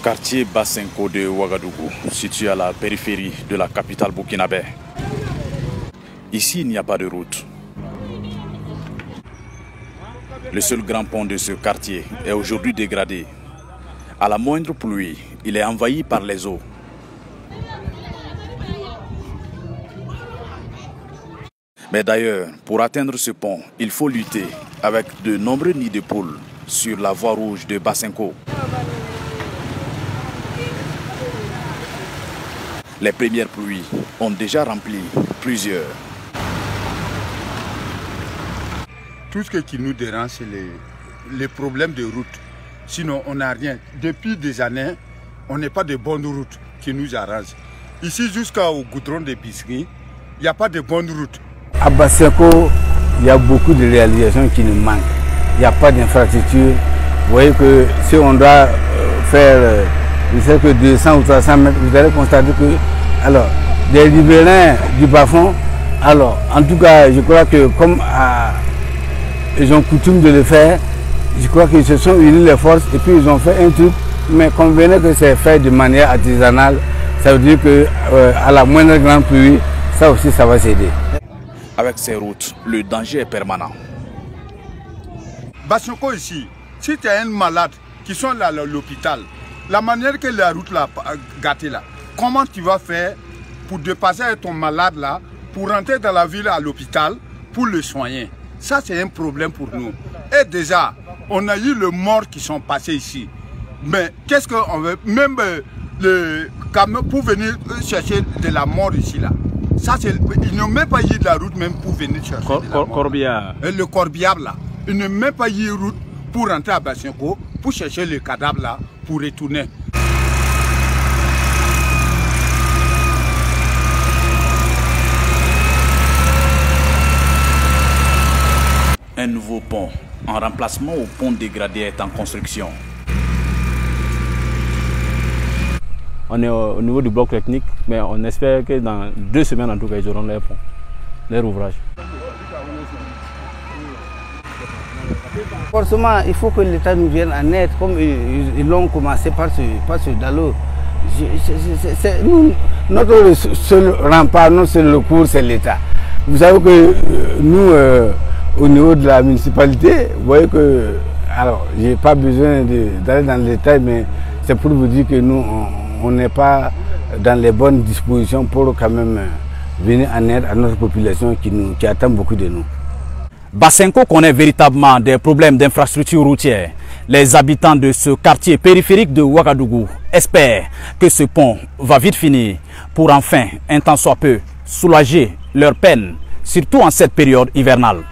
Quartier Basenko de Ouagadougou, situé à la périphérie de la capitale burkinabé. Ici, il n'y a pas de route. Le seul grand pont de ce quartier est aujourd'hui dégradé. À la moindre pluie, il est envahi par les eaux. Mais d'ailleurs, pour atteindre ce pont, il faut lutter avec de nombreux nids de poules sur la voie rouge de Basenko. Les premières pluies ont déjà rempli plusieurs. Tout ce qui nous dérange, c'est les problèmes de route. Sinon, on n'a rien. Depuis des années, on n'est pas de bonnes routes qui nous arrangent. Ici, jusqu'au goudron de Biscuit, il n'y a pas de bonnes routes. À Basenko, il y a beaucoup de réalisations qui nous manquent. Il n'y a pas d'infrastructure. Vous voyez que si on doit faire, je sais que 200 ou 300 mètres, vous allez constater que, alors, des riverains du bas-fond, alors, en tout cas, je crois que comme ils ont coutume de le faire, je crois qu'ils se sont unis les forces et puis ils ont fait un truc, mais convenez que c'est fait de manière artisanale, ça veut dire que à la moindre grande pluie, ça aussi, ça va s'aider. Avec ces routes, le danger est permanent. Basenko ici, si tu as un malade qui sont là à l'hôpital, la manière que la route l'a gâtée là, comment tu vas faire pour dépasser ton malade là, pour rentrer dans la ville à l'hôpital, pour le soigner? Ça c'est un problème pour nous. Et déjà, on a eu les morts qui sont passés ici. Mais qu'est-ce qu'on veut? Même le camion pour venir chercher de la mort ici là. Ça, ils n'ont même pas eu de la route même pour venir chercher de la mort. Corbillard. Le corbillard là. Ils n'ont même pas eu de route pour rentrer à Basenko, pour chercher le cadavre là, pour retourner. Un nouveau pont en remplacement au pont dégradé est en construction. On est au niveau du bloc technique, mais on espère que dans 2 semaines, en tout cas, ils auront leur pont, leur ouvrage. Forcément, il faut que l'État nous vienne en aide, comme ils l'ont commencé par ce Dalo. Notre seul rempart, notre seul recours, c'est l'État. Vous savez que nous, au niveau de la municipalité, vous voyez que, alors, je n'ai pas besoin d'aller dans le détail, mais c'est pour vous dire que nous, on n'est pas dans les bonnes dispositions pour quand même venir en aide à notre population qui attend beaucoup de nous. Basenko connaît véritablement des problèmes d'infrastructure routière. Les habitants de ce quartier périphérique de Ouagadougou espèrent que ce pont va vite finir pour enfin, un tant soit peu, soulager leur peine, surtout en cette période hivernale.